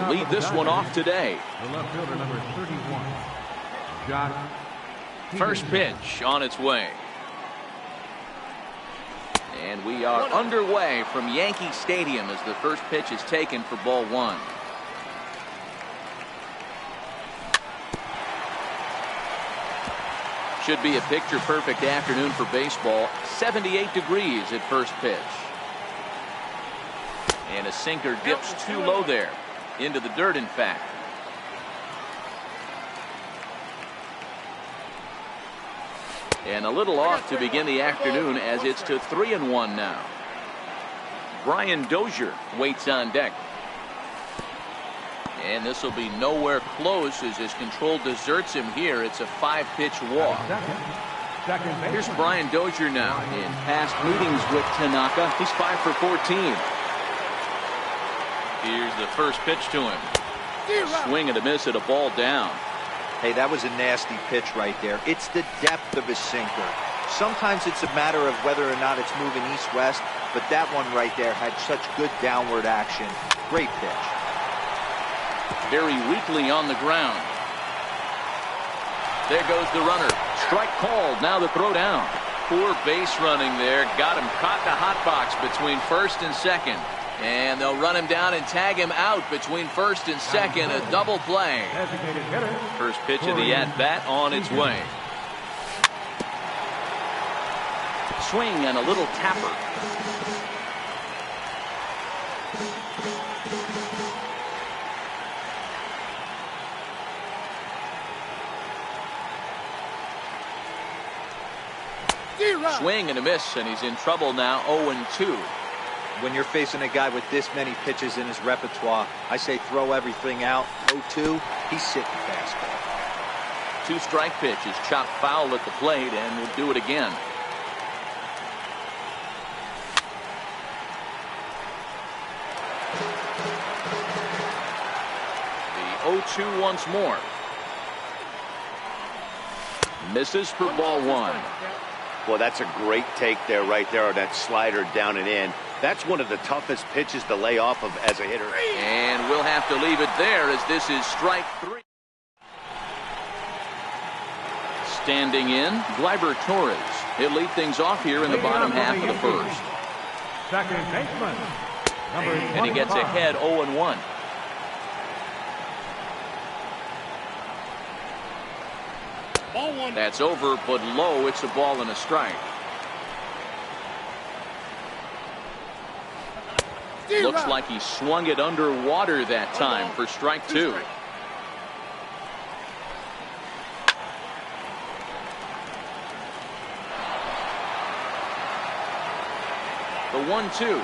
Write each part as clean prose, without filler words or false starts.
will lead this one off today. The left fielder, number 31, Josh. First pitch on its way. And we are underway from Yankee Stadium as the first pitch is taken for ball one. Should be a picture-perfect afternoon for baseball. 78 degrees at first pitch. And a sinker dips too low there. Into the dirt, in fact. And a little off to begin the afternoon as it's to 3-1 now. Brian Dozier waits on deck. And this will be nowhere close as his control deserts him here. It's a 5-pitch walk. Here's Brian Dozier now. In past meetings with Tanaka, he's 5 for 14. Here's the first pitch to him. Swing and a miss at a ball down. Hey, that was a nasty pitch right there. It's the depth of his sinker. Sometimes it's a matter of whether or not it's moving east-west, but that one right there had such good downward action. Great pitch. Very weakly on the ground. There goes the runner. Strike called. Now the throw down. Poor base running there. Got him caught in the hot box between first and second. And they'll run him down and tag him out between first and second. A double play. First pitch of the at-bat on its way. Swing and a little tapper. Swing and a miss, and he's in trouble now. 0-2. When you're facing a guy with this many pitches in his repertoire, I say throw everything out. 0-2, he's sitting fastball. 2-strike pitch is chopped foul at the plate, and we'll do it again. The 0-2 once more. Misses for ball one. Well, that's a great take there, right there, on that slider down and in. That's one of the toughest pitches to lay off of as a hitter. And we'll have to leave it there as this is strike three. Standing in, Gleyber Torres. He'll lead things off here in the bottom half of the first. Second baseman, number 25. And he gets ahead 0-1. That's over, but low. It's a ball and a strike. Looks like he swung it underwater that time for strike two. The 1-2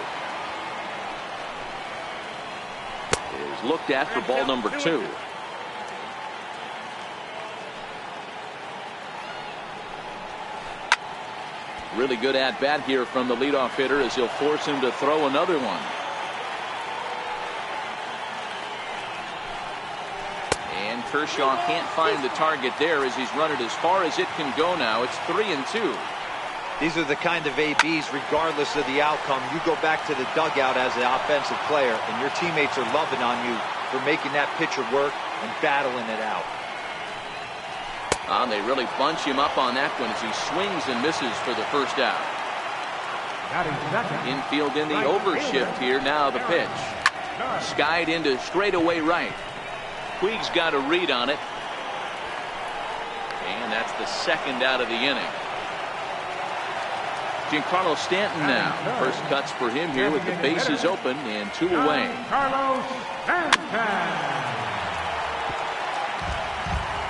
is looked at for ball number two. Really good at-bat here from the leadoff hitter as he'll force him to throw another one. And Kershaw can't find the target there as he's run it as far as it can go now. It's 3-2. These are the kind of ABs, regardless of the outcome. You go back to the dugout as an offensive player, and your teammates are loving on you for making that pitcher work and battling it out. They really bunch him up on that one as he swings and misses for the first out. Infield in the overshift here. Now the pitch. Skied into straightaway right. Puig's got a read on it. And that's the second out of the inning. Giancarlo Stanton now. First cuts for him here with the bases open and 2 away. Carlos Stanton.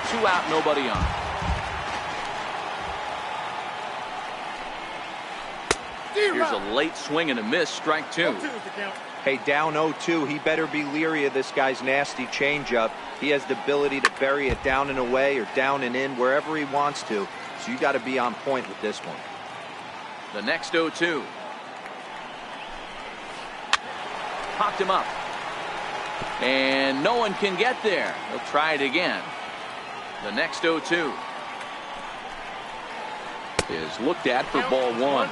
2 out, nobody on. Here's a late swing and a miss. Strike two. Hey, down 0-2. He better be leery of this guy's nasty changeup. He has the ability to bury it down and away or down and in wherever he wants to. So you got to be on point with this one. The next 0-2. Popped him up. And no one can get there. He'll try it again. The next 0-2 is looked at for ball one.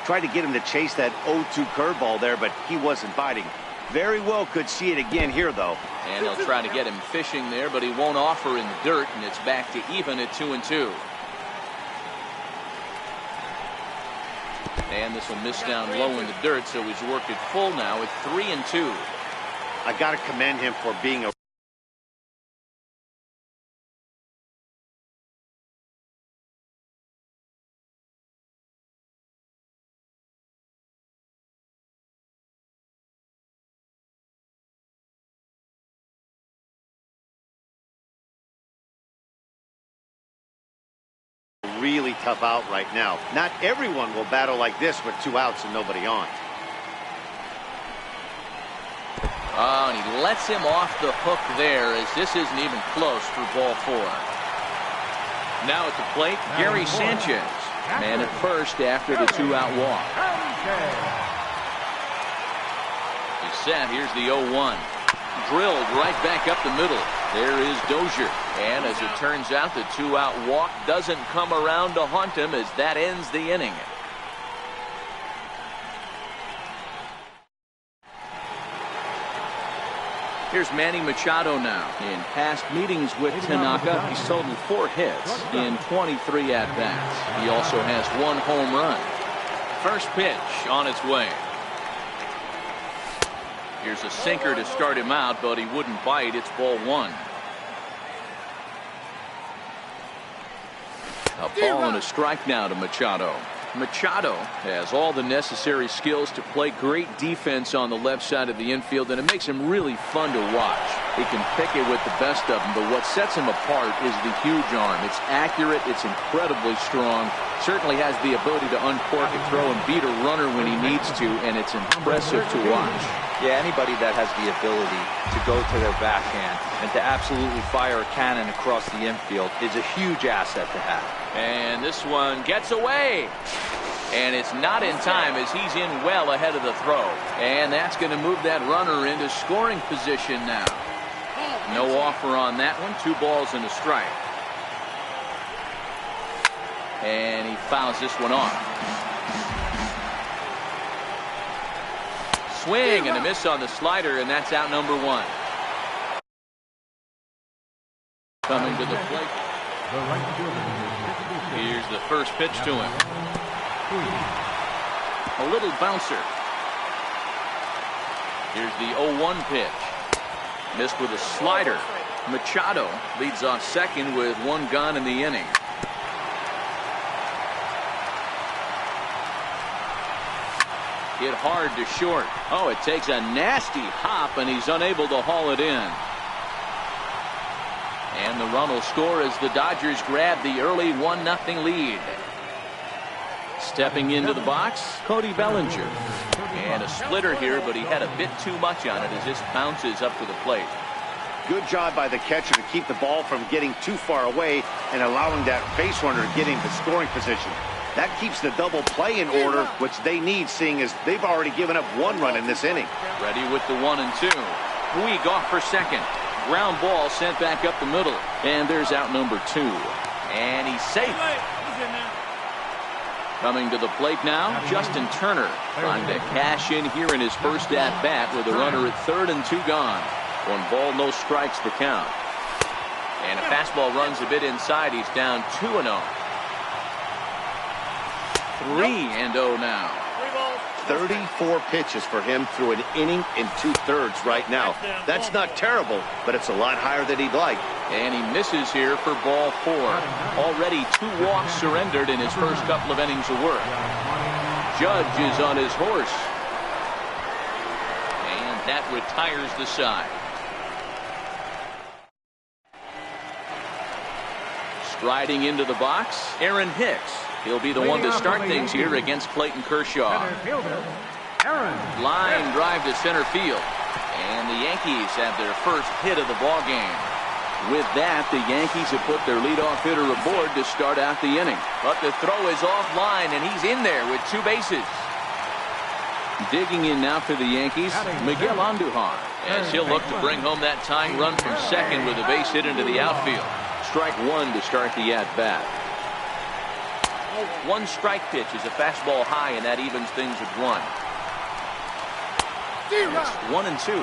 Tried to get him to chase that 0-2 curveball there, but he wasn't biting. Very well could see it again here, though. And they'll try to get him fishing there, but he won't offer in the dirt, and it's back to even at 2-2. And this will miss down low in the dirt, so he's worked it full now at 3-2. I got to commend him for being a really tough out right now. Not everyone will battle like this with 2 outs and nobody on. Oh, and he lets him off the hook there, as this isn't even close for ball 4. Now at the plate, Gary Sanchez. Man at first after the 2-out walk. He's set. Here's the 0-1. Drilled right back up the middle. There is Dozier. And as it turns out, the 2-out walk doesn't come around to haunt him, as that ends the inning. Here's Manny Machado now. In past meetings with Tanaka, he's totaled 4 hits in 23 at-bats. He also has 1 home run. First pitch on its way. Here's a sinker to start him out, but he wouldn't bite. It's ball 1. A ball and a strike now to Machado. Machado has all the necessary skills to play great defense on the left side of the infield, and it makes him really fun to watch. He can pick it with the best of them, but what sets him apart is the huge arm. It's accurate, it's incredibly strong, certainly has the ability to uncork a throw and beat a runner when he needs to, and it's impressive to watch. Yeah, anybody that has the ability to go to their backhand and to absolutely fire a cannon across the infield is a huge asset to have. And this one gets away. And it's not in time, as he's in well ahead of the throw. And that's going to move that runner into scoring position now. No offer on that one. 2 balls and a strike. And he fouls this one off. Swing and a miss on the slider, and that's out number 1. Coming to the plate. Here's the first pitch to him. A little bouncer. Here's the 0-1 pitch. Missed with a slider. Machado leads off second with 1 gone in the inning. Hit hard to short. Oh, it takes a nasty hop, and he's unable to haul it in. And the run will score as the Dodgers grab the early 1-0 lead. Stepping into the box, Cody Bellinger. And a splitter here, but he had a bit too much on it as this bounces up to the plate. Good job by the catcher to keep the ball from getting too far away and allowing that base runner to get into scoring position. That keeps the double play in order, which they need, seeing as they've already given up 1 run in this inning. Ready with the 1-2. Puig off for second. Ground ball sent back up the middle. And there's out number 2. And he's safe. Coming to the plate now, Justin Turner trying to cash in here in his first at-bat with a runner at third and 2 gone. 1 ball, no strikes the count. And a fastball runs a bit inside. He's down 2-0. 3-0 now. 34 pitches for him through an inning and 2/3 right now. That's not terrible, but it's a lot higher than he'd like. And he misses here for ball 4. Already 2 walks surrendered in his first couple of innings of work. Judge is on his horse. And that retires the side. Striding into the box, Aaron Hicks. He'll be the one to start things here against Clayton Kershaw. Line drive to center field. And the Yankees have their first hit of the ball game. With that, the Yankees have put their leadoff hitter aboard to start out the inning. But the throw is offline, and he's in there with 2 bases. Digging in now for the Yankees, Miguel Andujar, as he'll look to bring home that tying run from second with a base hit into the outfield. Strike 1 to start the at-bat. 1 strike pitch is a fastball high, and that evens things at 1. It's 1-2.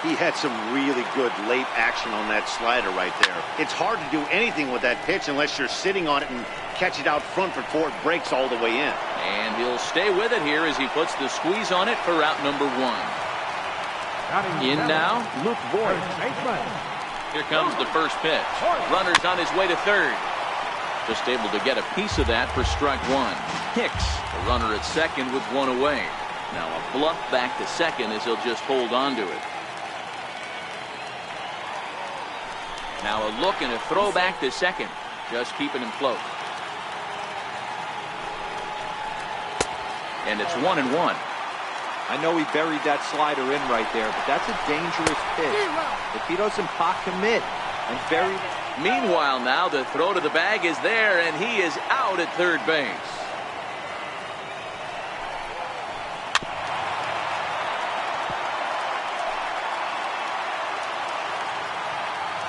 He had some really good late action on that slider right there. It's hard to do anything with that pitch unless you're sitting on it and catch it out front before it breaks all the way in. And he'll stay with it here as he puts the squeeze on it for route number 1. In now, Luke Voigt. Here comes the first pitch. Runner's on his way to third. Just able to get a piece of that for strike 1. Hicks, the runner at second with 1 away. Now a bluff back to second as he'll just hold on to it. Now a look and a throw back to second. Just keeping him close. And it's 1-1. I know he buried that slider in right there, but that's a dangerous pitch. If he doesn't pot commit and bury. Meanwhile, now the throw to the bag is there, and he is out at third base.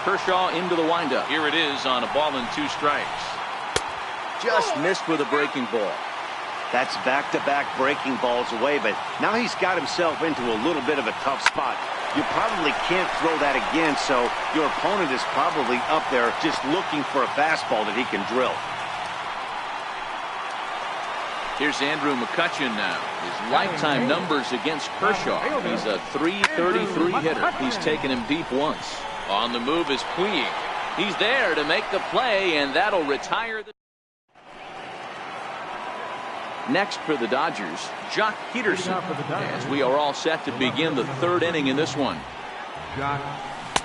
Kershaw into the windup. Here it is on a ball and 2 strikes. Just missed with a breaking ball. That's back-to-back breaking balls away, but now he's got himself into a little bit of a tough spot. You probably can't throw that again, so your opponent is probably up there just looking for a fastball that he can drill. Here's Andrew McCutchen now. His lifetime numbers against Kershaw. He's a .333 hitter. He's taken him deep once. On the move is Puig. He's there to make the play, and that'll retire the. Next for the Dodgers, Jock Peterson, as we are all set to begin the 3rd inning in this one.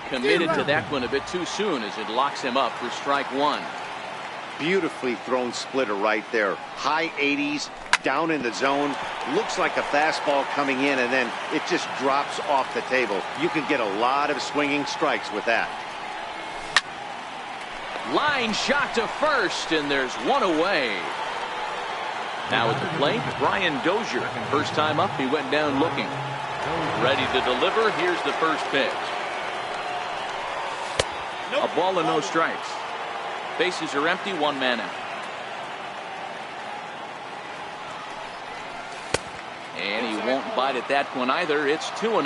Committed to that one a bit too soon as it locks him up for strike 1. Beautifully thrown splitter right there. High 80s, down in the zone. Looks like a fastball coming in, and then it just drops off the table. You can get a lot of swinging strikes with that. Line shot to first, and there's 1 away. Now at the plate, Brian Dozier. First time up, he went down looking. Ready to deliver. Here's the first pitch. A ball and no strikes. Bases are empty, 1 man out. And he won't bite at that one either. It's 2-0.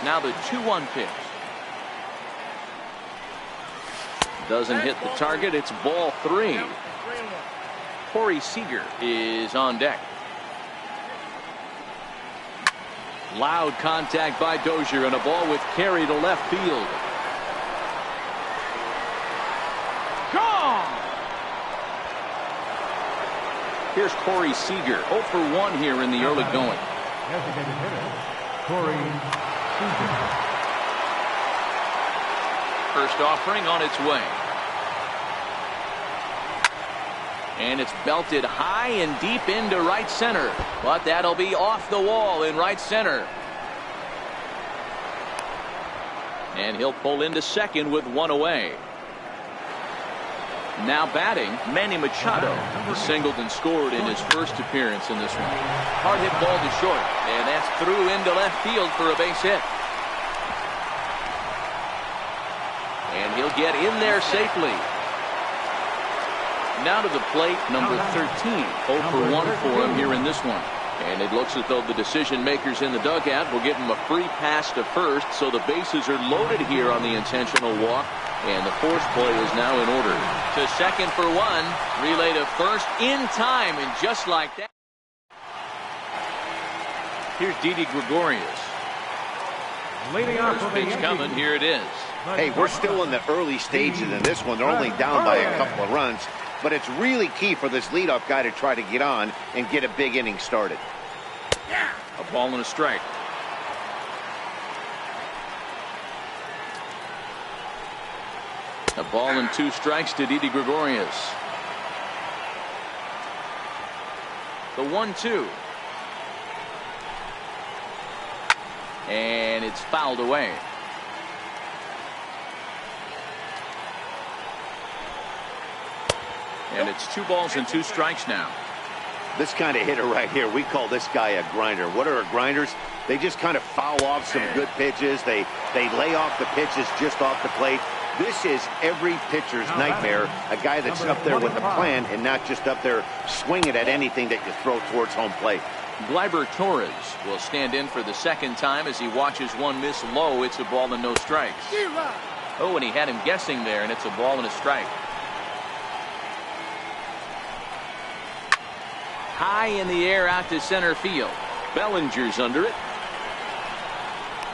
Now the 2-1 pitch. Doesn't hit the target. It's ball 3. Corey Seager is on deck. Loud contact by Dozier and a ball with carry to left field. Gone! Here's Corey Seager. 0 for 1 here in the early going. Designated hitter, Corey Seager. First offering on its way. And it's belted high and deep into right center. But that'll be off the wall in right center. And he'll pull into second with 1 away. Now batting, Manny Machado. He singled and scored in his first appearance in this one. Hard hit ball to short. And that's through into left field for a base hit. And he'll get in there safely. Now to the plate, number 13. 0 for 1 for him here in this one. And it looks as though the decision makers in the dugout will give him a free pass to first, so the bases are loaded here on the intentional walk, and the force play is now in order. To second for 1, relay to first in time, and just like that. Here's Didi Gregorius. Leading off First pitch coming, here it is. Hey, we're still in the early stages in this one. They're only down by a couple of runs. But it's really key for this leadoff guy to try to get on and get a big inning started. A ball and a strike. A ball and 2 strikes to Didi Gregorius. The 1-2. And it's fouled away. And it's 2 balls and 2 strikes now. This kind of hitter right here, we call this guy a grinder. What are grinders? They just kind of foul off some good pitches. They lay off the pitches just off the plate. This is every pitcher's nightmare, a guy that's up there with a plan and not just up there swinging at anything that you throw towards home plate. Gleyber Torres will stand in for the second time as he watches one miss low. It's a ball and no strikes. Oh, and he had him guessing there, and it's a ball and a strike. High in the air out to center field. Bellinger's under it.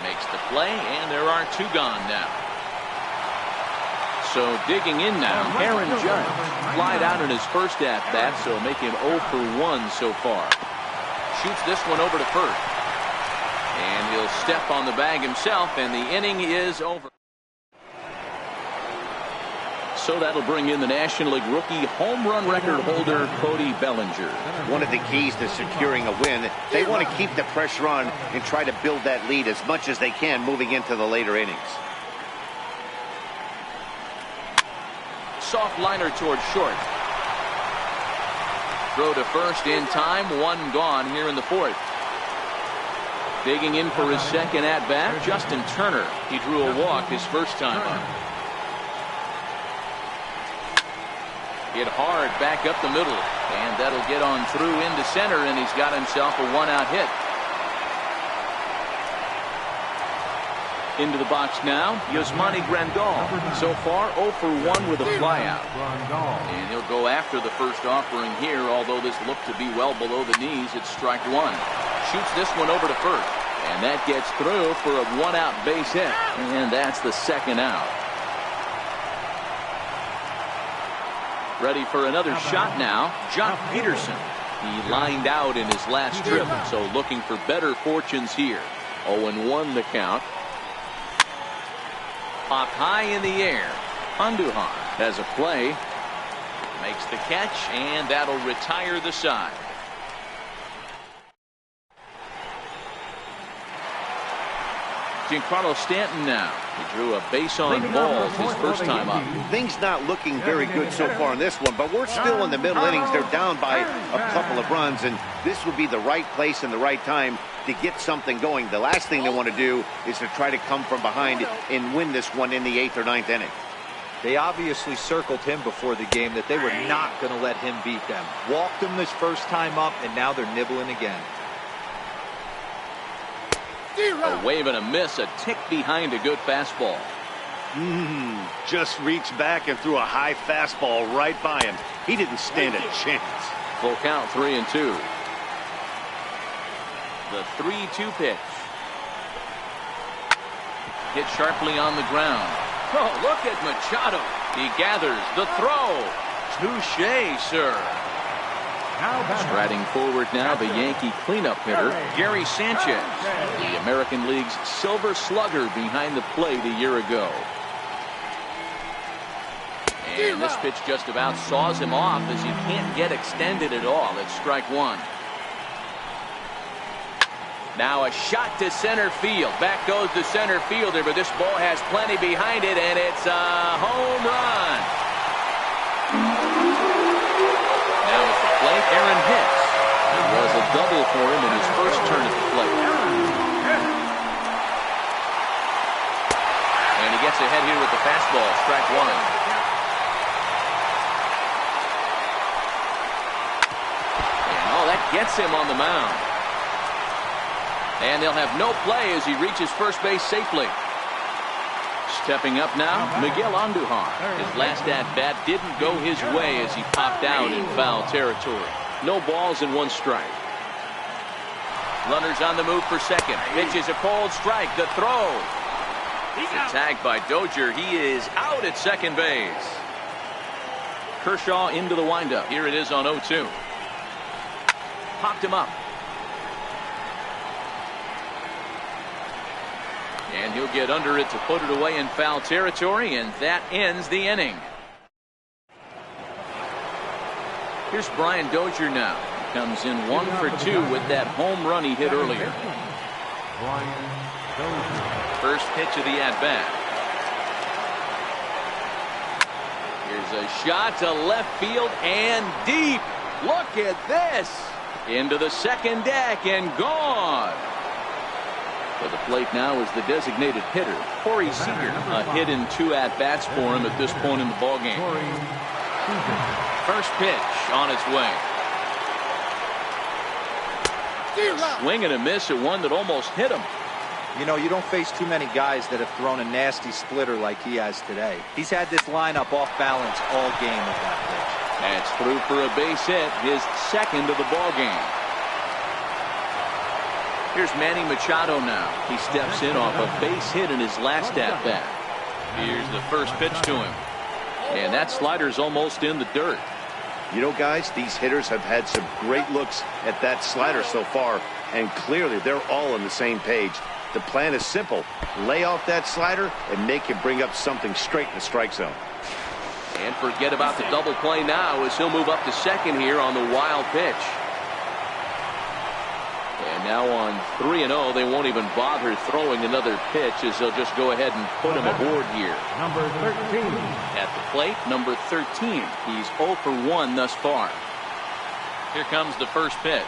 Makes the play, and there are two gone now. So digging in now, Aaron Judge flied out in his first at-bat, so make him 0 for 1 so far. Shoots this one over to first. And he'll step on the bag himself, and the inning is over. So that'll bring in the National League rookie home run record holder, Cody Bellinger. One of the keys to securing a win, they want to keep the pressure on and try to build that lead as much as they can moving into the later innings. Soft liner towards short. Throw to first in time. One gone here in the fourth. Digging in for his second at bat, Justin Turner. He drew a walk his first time up. Hit hard back up the middle, and that'll get on through into center, and he's got himself a one-out hit. Into the box now, Yasmani Grandal. So far, 0 for 1 with a flyout. And he'll go after the first offering here, although this looked to be well below the knees. It's strike one. Shoots this one over to first, and that gets through for a one-out base hit, and that's the second out. Ready for another shot now, Jock Peterson. He lined out in his last trip, so looking for better fortunes here. 0-1 the count. Popped high in the air. Andujar has a play. Makes the catch, and that'll retire the side. Giancarlo Stanton now. He drew a base on balls his first time up. Things not looking very good so far in this one, but we're still in the middle innings. They're down by a couple of runs, and this would be the right place and the right time to get something going. The last thing they want to do is to try to come from behind and win this one in the 8th or 9th inning. They obviously circled him before the game that they were not going to let him beat them. Walked him this first time up, and now they're nibbling again. A wave and a miss, a tick behind a good fastball. Just reached back and threw a high fastball right by him. He didn't stand a chance. Full count, 3-2. The 3-2 pitch. Hit sharply on the ground. Oh, look at Machado. He gathers the throw. Touché, sir. Striding forward now, the Yankee cleanup hitter, Gary Sanchez, the American League's Silver Slugger behind the plate a year ago. And this pitch just about saws him off as he can't get extended at all. It's strike one. Now a shot to center field. Back goes the center fielder, but this ball has plenty behind it, and it's a home run. Now at the plate, Aaron Hicks. It was a double for him in his first turn at the plate. And he gets ahead here with the fastball, strike one. And all that gets him on the mound. And they'll have no play as he reaches first base safely. Stepping up now, Miguel Andujar. His last at-bat didn't go his way as he popped out in foul territory. No balls and one strike. Runners on the move for second. Pitches a cold strike. The throw. The tag by Dozier. He is out at second base. Kershaw into the windup. Here it is on 0-2. Popped him up. And he'll get under it to put it away in foul territory, and that ends the inning. Here's Brian Dozier now. Comes in 1 for 2 with that home run he hit earlier. First pitch of the at-bat. Here's a shot to left field and deep. Look at this. Into the second deck and gone. To the plate now is the designated hitter, Corey Seager. A hit in 2 at-bats for him at this point in the ballgame. First pitch on its way. Swing and a miss at one that almost hit him. You know, you don't face too many guys that have thrown a nasty splitter like he has today. He's had this lineup off balance all game with that pitch. That's through for a base hit, his second of the ball game. Here's Manny Machado now. He steps in off a base hit in his last at-bat. Here's the first pitch to him. And that slider's almost in the dirt. You know, guys, these hitters have had some great looks at that slider so far, and clearly they're all on the same page. The plan is simple. Lay off that slider and make him bring up something straight in the strike zone. And forget about the double play now as he'll move up to second here on the wild pitch. And now on 3-0, they won't even bother throwing another pitch as they'll just go ahead and put him aboard here. Number 13. At the plate, number 13. He's 0 for 1 thus far. Here comes the first pitch.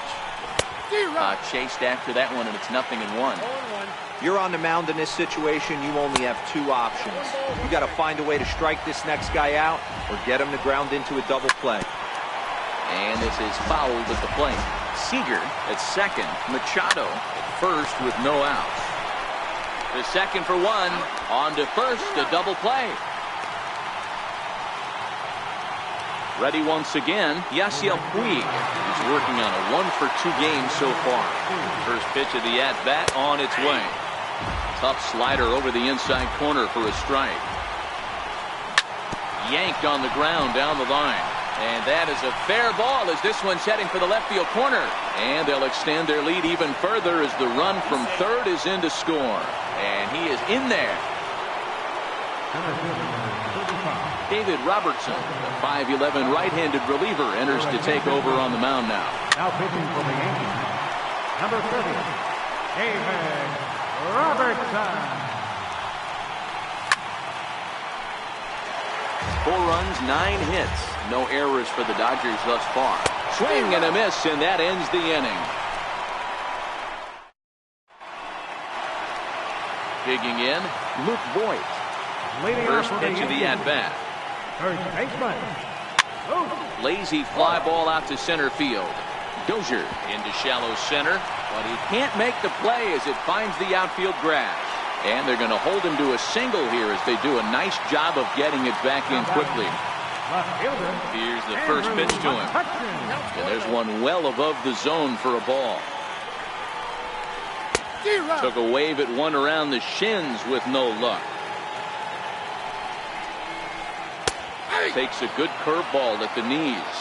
Chased after that one, and it's 0-1. You're on the mound in this situation, you only have 2 options. You got to find a way to strike this next guy out or get him to ground into a double play. And this is fouled at the plate. Seager at second, Machado at first with no outs. The second for 1, on to first, a double play. Ready once again, Yasiel Puig. He's working on a 1-for-2 game so far. First pitch of the at-bat on its way. Tough slider over the inside corner for a strike. Yanked on the ground down the line. And that is a fair ball as this one's heading for the left field corner. And they'll extend their lead even further as the run from third is in to score. And he is in there. David Robertson, the 5'11" right-handed reliever, enters to take over on the mound now. Now pitching for the Yankees, number 30, David Robertson. 4 runs, 9 hits. No errors for the Dodgers thus far. Swing and a miss, and that ends the inning. Digging in, Luke Voigt. First pitch of the at-bat. First baseman. Lazy fly ball out to center field. Dozier into shallow center, but he can't make the play as it finds the outfield grass. And they're going to hold him to a single here as they do a nice job of getting it back in quickly. Here's the first pitch to him. And there's one well above the zone for a ball. Took a wave at one around the shins with no luck. Takes a good curveball at the knees.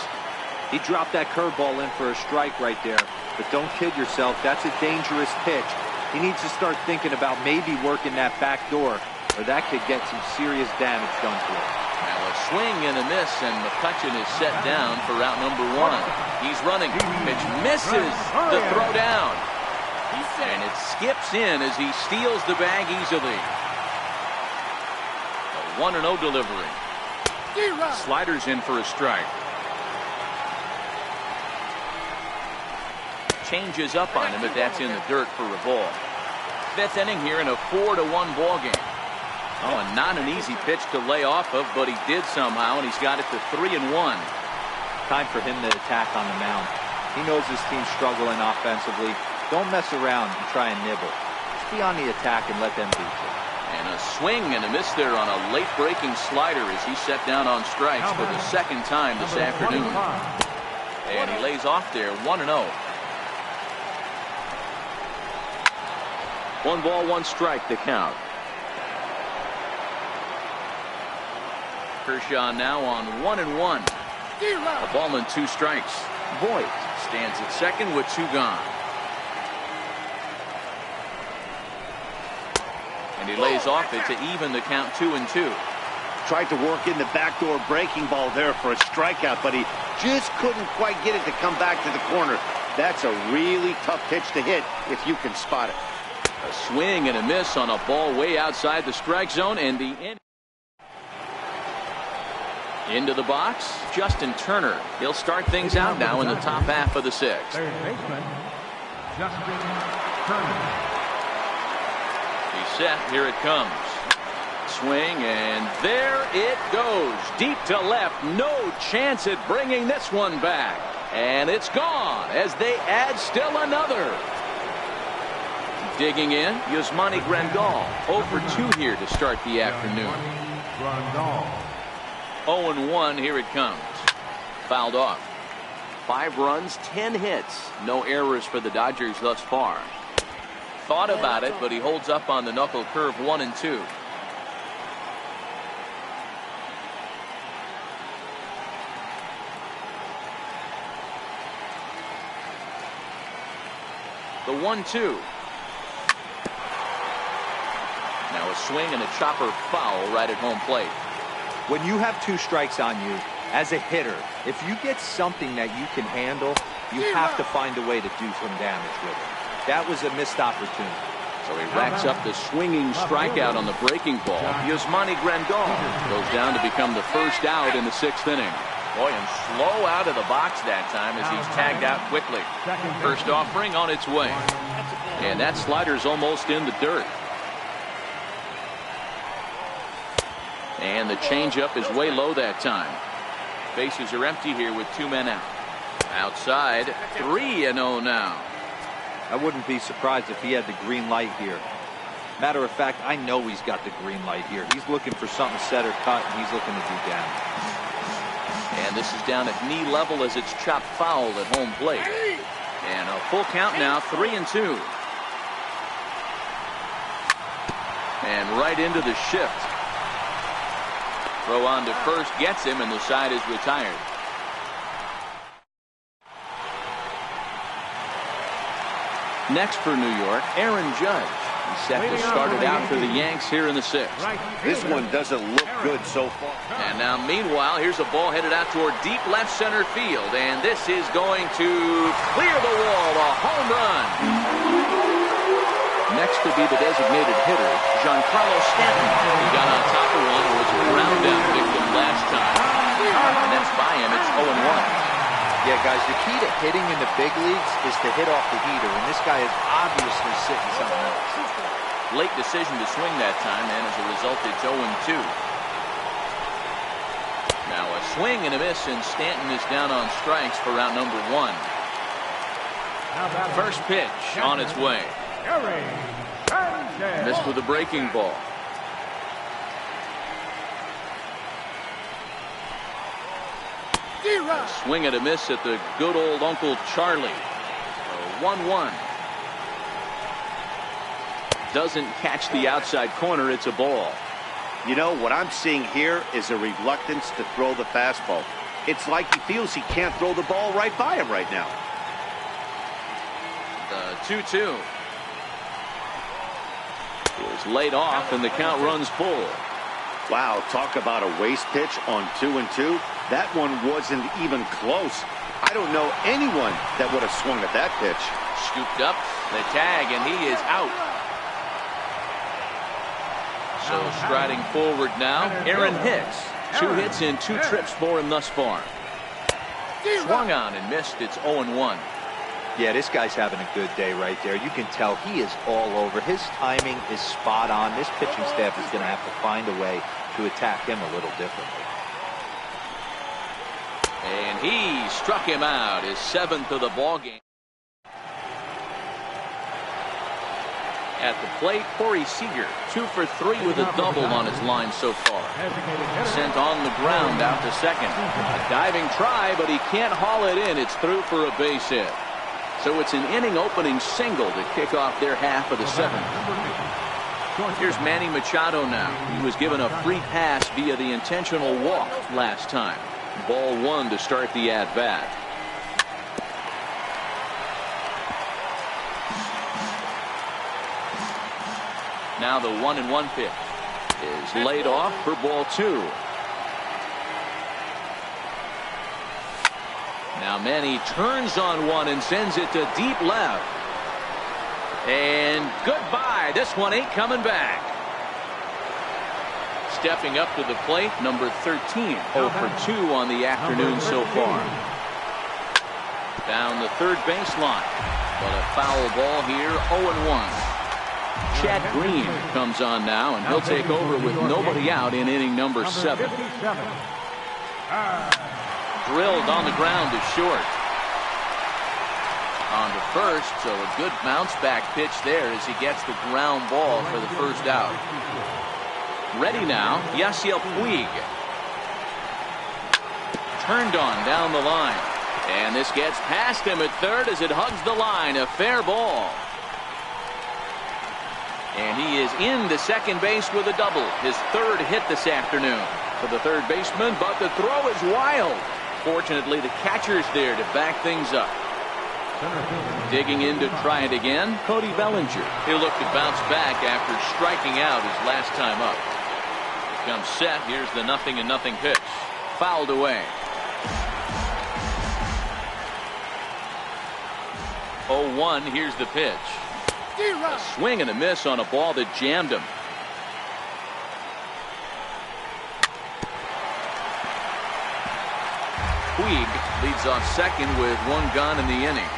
He dropped that curveball in for a strike right there. But don't kid yourself, that's a dangerous pitch. He needs to start thinking about maybe working that back door, or that could get some serious damage done to it. Now a swing and a miss, and McCutchen is set down for out number 1. He's running. Pitch misses the throw down. And it skips in as he steals the bag easily. A 1-0 delivery. Sliders in for a strike. Changes up on him, but that's in the dirt for a ball. 5th inning here in a 4-1 ball game. Oh, and not an easy pitch to lay off of, but he did somehow, and he's got it to 3-1. Time for him to attack on the mound. He knows his team's struggling offensively. Don't mess around and try and nibble. Just be on the attack and let them beat you. And a swing and a miss there on a late breaking slider as he set down on strikes for the second time this afternoon. And he lays off there, 1-0. 1 ball, 1 strike to count. Kershaw now on 1-1. A ball and 2 strikes. Voigt stands at second with 2 gone. And he lays off it to even the count 2-2. Tried to work in the backdoor breaking ball there for a strikeout, but he just couldn't quite get it to come back to the corner. That's a really tough pitch to hit if you can spot it. A swing and a miss on a ball way outside the strike zone, and the end. Into the box, Justin Turner. He'll start things out now in the top half of the 6th. Third baseman, Justin Turner. set. Here it comes. Swing, and there it goes. Deep to left. No chance at bringing this one back. And it's gone as they add still another. Digging in, Yasmani Grandal. 0 for 2 here to start the afternoon. 0-1, here it comes. Fouled off. 5 runs, 10 hits. No errors for the Dodgers thus far. Thought about it, but he holds up on the knuckle curve 1-2. The 1-2. Now a swing and a chopper foul right at home plate. When you have 2 strikes on you, as a hitter, if you get something that you can handle, you have to find a way to do some damage with it. That was a missed opportunity. So he racks up the swinging strikeout on the breaking ball. Yasmani Grandal goes down to become the first out in the 6th inning. Boy, and slow out of the box that time as he's tagged out quickly. First offering on its way. And that slider's almost in the dirt. And the changeup is way low that time. Bases are empty here with 2 men out. Outside, 3-0 now. I wouldn't be surprised if he had the green light here. Matter of fact, I know he's got the green light here. He's looking for something set or cut, and he's looking to do damage. And this is down at knee level as it's chopped foul at home plate. And a full count now, 3-2. And right into the shift. Throw on to first gets him, and the side is retired. Next for New York, Aaron Judge. He's set to start it out for the Yanks here in the 6th. This one doesn't look good so far. And now, meanwhile, here's a ball headed out toward deep left center field. And this is going to clear the wall, a home run. Next to be the designated hitter, Giancarlo Stanton. He got on top of one and was a ground down victim last time. And that's by him. It's 0-1. Yeah, guys, the key to hitting in the big leagues is to hit off the heater, and this guy is obviously sitting something else. Late decision to swing that time, and as a result, it's 0-2. Now a swing and a miss, and Stanton is down on strikes for round number 1. First pitch on its way. Missed with a breaking ball. A swing and a miss at the good old Uncle Charlie. 1-1. Doesn't catch the outside corner. It's a ball. You know, what I'm seeing here is a reluctance to throw the fastball. It's like he feels he can't throw the ball right by him right now. The 2-2. It was laid off, and the count runs full. Wow, talk about a waste pitch on 2-2. That one wasn't even close. I don't know anyone that would have swung at that pitch. Scooped up, the tag, and he is out. So striding forward now, Aaron Hicks. 2 hits in 2 trips for him thus far. Swung on and missed. It's 0-1. Yeah, this guy's having a good day right there. You can tell he is all over. His timing is spot on. This pitching staff is going to have to find a way to attack him a little differently. And he struck him out, his 7th of the ball game. At the plate, Corey Seager, 2 for 3 with a double on his line so far. Sent on the ground out to second. A diving try, but he can't haul it in. It's through for a base hit. So it's an inning opening single to kick off their half of the 7th. Here's Manny Machado now. He was given a free pass via the intentional walk last time. Ball 1 to start the at-bat. Now the 1-1 pitch is laid off for ball 2. Now Manny turns on one and sends it to deep left. And goodbye. This one ain't coming back. Stepping up to the plate, number 13. 0 for 2 on the afternoon so far. Down the third baseline. But a foul ball here, 0-1. Chad Green comes on now, and he'll take over with nobody out in inning number 7. Drilled on the ground to short. On to first, so a good bounce back pitch there as he gets the ground ball for the first out. Ready now, Yasiel Puig. Turned on down the line. And this gets past him at third as it hugs the line. A fair ball. And he is into second base with a double. His third hit this afternoon for the third baseman, but the throw is wild. Fortunately, the catcher's there to back things up. Digging in to try it again, Cody Bellinger. He'll look to bounce back after striking out his last time up. Comes set. Here's the 0-0 pitch. Fouled away. 0-1. Here's the pitch. A swing and a miss on a ball that jammed him. Puig leads off second with one gone in the inning.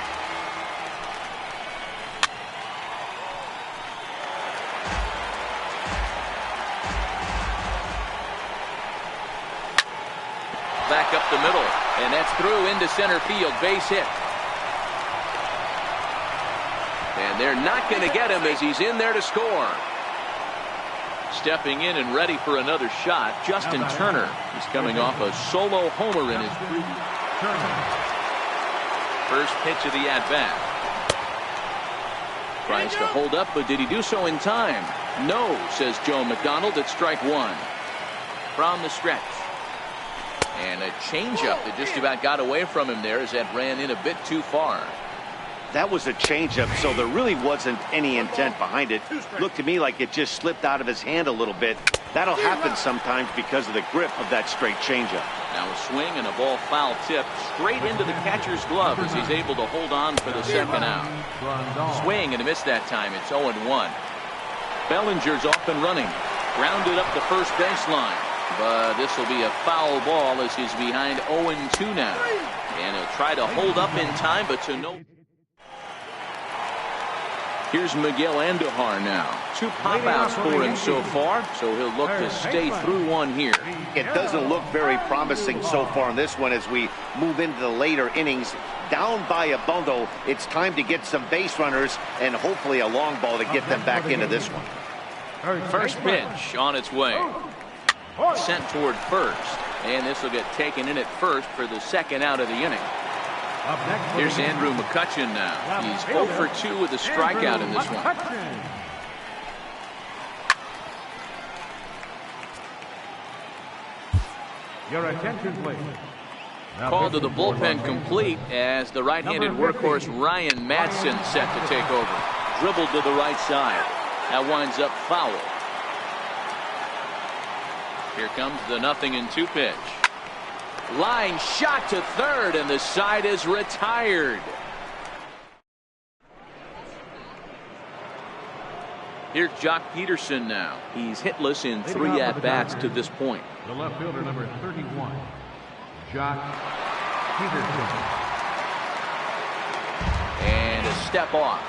Back up the middle, and that's through into center field. Base hit. And they're not going to get him as he's in there to score. Stepping in and ready for another shot, Justin Turner. He's coming off a solo homer in his first pitch of the at-bat. Tries to hold up, but did he do so in time? No, says Joe McDonald at strike one. From the stretch. And a changeup that just about got away from him there as that ran in a bit too far. That was a changeup, so there really wasn't any intent behind it. Looked to me like it just slipped out of his hand a little bit. That'll happen sometimes because of the grip of that straight changeup. Now a swing and a ball foul tip straight into the catcher's glove as he's able to hold on for the second out. Swing and a miss that time. It's 0-1. Bellinger's off and running. Grounded up the first baseline. But this will be a foul ball as he's behind 0-2 now. And he'll try to hold up in time, but to no. Here's Miguel Andujar now. 2 pop-outs for him so far, so he'll look to stay through one here. It doesn't look very promising so far in this one as we move into the later innings. Down by a bundle, it's time to get some base runners and hopefully a long ball to get them back into this one. First pitch on its way. Sent toward first, and this will get taken in at first for the second out of the inning. Here's Andrew McCutchen now. He's 0 for 2 with a strikeout in this one. Your attention, please. Call to the bullpen complete as the right-handed workhorse Ryan Madsen set to take over. Dribbled to the right side. That winds up foul. Here comes the 0-2 pitch. Line shot to third, and the side is retired. Here's Jock Peterson now. He's hitless in 3 at-bats to this point. The left fielder, number 31, Jock Peterson. And a step off.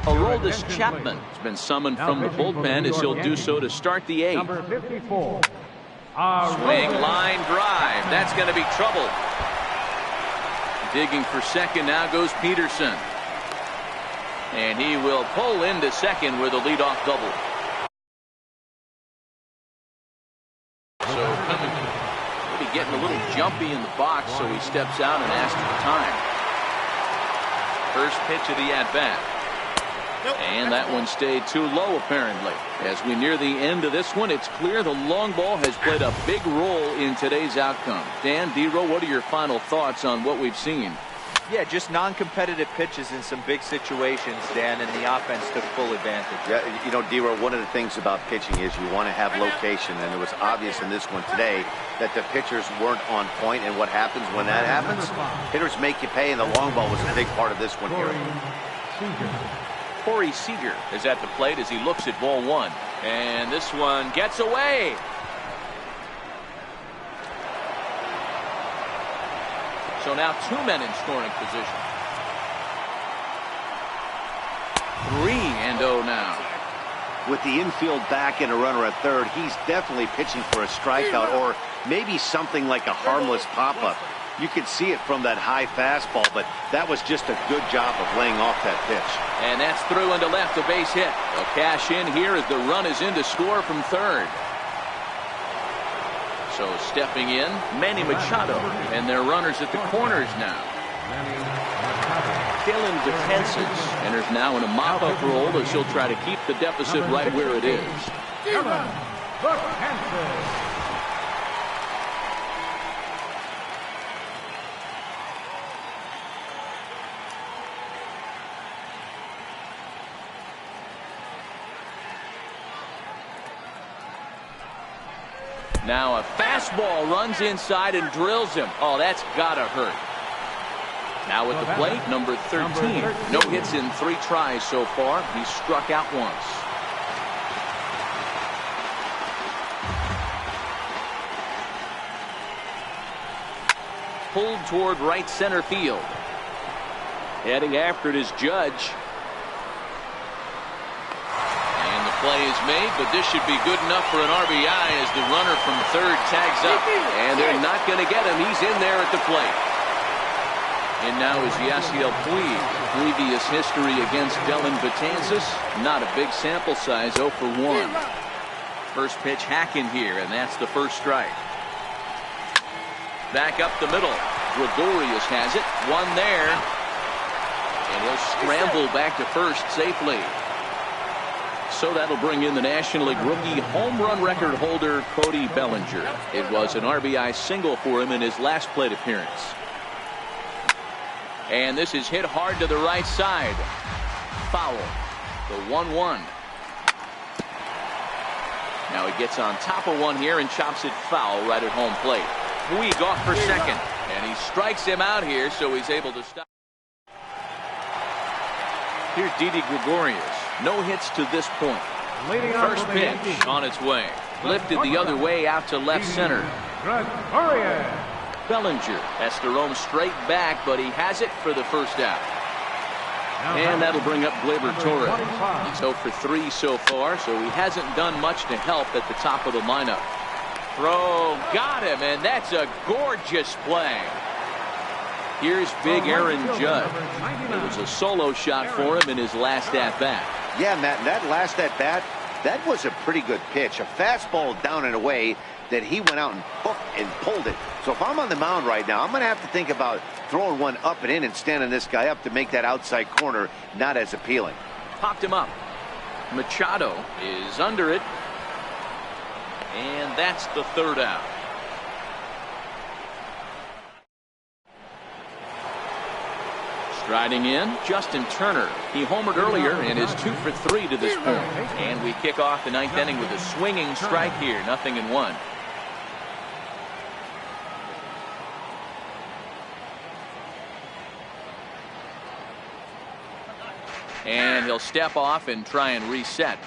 Aroldis Chapman has been summoned from the bullpen as he'll do so to start the 8th. Number 54. Swing, line drive. That's going to be trouble. Digging for second now goes Peterson. And he will pull into second with a leadoff double. So coming, maybe getting a little jumpy in the box, so he steps out and asks for time. First pitch of the at-bat. And that one stayed too low, apparently. As we near the end of this one, it's clear the long ball has played a big role in today's outcome. Dan, D-Row, what are your final thoughts on what we've seen? Yeah, just non-competitive pitches in some big situations, Dan, and the offense took full advantage. Yeah, you know, D-Row, one of the things about pitching is you want to have location, and it was obvious in this one today that the pitchers weren't on point, and what happens when that happens? Hitters make you pay, and the long ball was a big part of this one here. Corey Seager is at the plate as he looks at ball one. And this one gets away. So now 2 men in scoring position. 3 0 now. With the infield back and a runner at third, he's definitely pitching for a strikeout or maybe something like a harmless pop-up. You could see it from that high fastball, but that was just a good job of laying off that pitch. And that's through into left, a base hit. They'll cash in here as the run is in to score from third. So stepping in, Manny Machado, and their runners at the corners now. Dylan Betances enters now in a mop-up role as he'll try to keep the deficit right where it is. Now a fastball runs inside and drills him. Oh, that's gotta hurt. Now at the plate, number 13. No hits in 3 tries so far. He's struck out once. Pulled toward right center field. Heading after it is Judge. And the play is made, but this should be good enough for an RBI as the runner from third tags up. And they're not going to get him. He's in there at the plate. And now is Yasiel Puig. Previous history against Dylan Betances. Not a big sample size, 0 for 1. First pitch hacking here, and that's the first strike. Back up the middle. Gregorius has it. One there. And he'll scramble back to first safely. So that'll bring in the National League rookie home run record holder, Cody Bellinger. It was an RBI single for him in his last plate appearance. And this is hit hard to the right side. Foul. The 1-1. Now he gets on top of one here and chops it foul right at home plate. Puig off for second. And he strikes him out here, so he's able to stop. Here's Didi Gregorius. No hits to this point. First pitch on its way. Lifted the other way out to left center. Bellinger has to roam straight back, but he has it for the first out. And that'll bring up Gleyber Torres. He's 0 for 3 so far, so he hasn't done much to help at the top of the lineup. Throw, got him, and that's a gorgeous play. Here's big Aaron Judge. It was a solo shot for him in his last at-bat. Yeah, Matt, that last at-bat, that was a pretty good pitch. A fastball down and away that he went out and hooked and pulled it. So if I'm on the mound right now, I'm going to have to think about throwing one up and in and standing this guy up to make that outside corner not as appealing. Popped him up. Machado is under it. And that's the third out. Striding in, Justin Turner. He homered earlier and is 2 for 3 to this point. And we kick off the 9th inning with a swinging strike here. 0-1. And he'll step off and try and reset.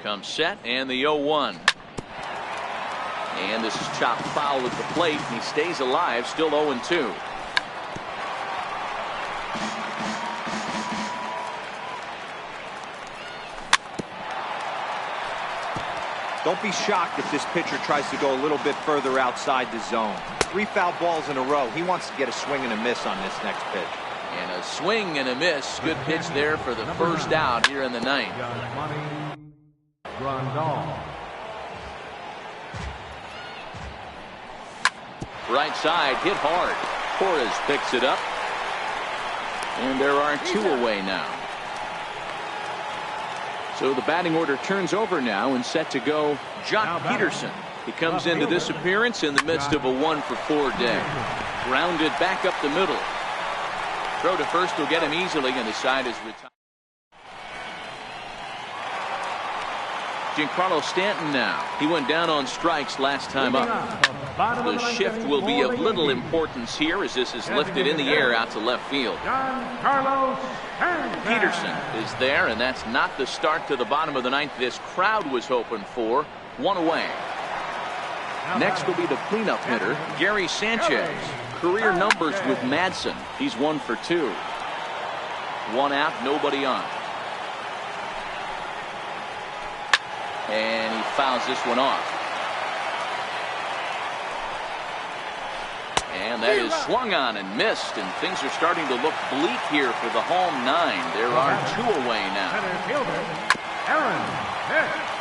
Comes set and the 0-1. And this is chopped foul at the plate, and he stays alive, still 0-2. Don't be shocked if this pitcher tries to go a little bit further outside the zone. 3 foul balls in a row. He wants to get a swing and a miss on this next pitch. And a swing and a miss. Good pitch there for the first out here in the 9th. Right side, hit hard. Torres picks it up. And there are 2 away now. So the batting order turns over now and set to go Jock Peterson. He comes into this appearance in the midst of a 1 for 4 day. Grounded back up the middle. Throw to first will get him easily, and the side is retired. Giancarlo Stanton now. He went down on strikes last time up. The shift will be of little importance here as this is lifted in the air out to left field. Peterson is there, and that's not the start to the bottom of the 9th this crowd was hoping for. 1 away. Next will be the cleanup hitter, Gary Sanchez. career numbers with Madsen. He's 1 for 2. One out, nobody on. And he fouls this one off. And that is swung on and missed, and things are starting to look bleak here for the home 9. There are 2 away now. Center fielder, Aaron Hicks.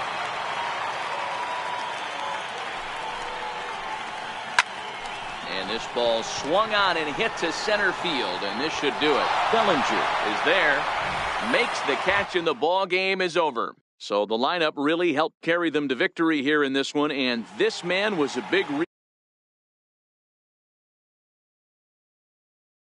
And this ball swung on and hit to center field, and this should do it. Bellinger is there, makes the catch, and the ball game is over. So the lineup really helped carry them to victory here in this one, and this man was a big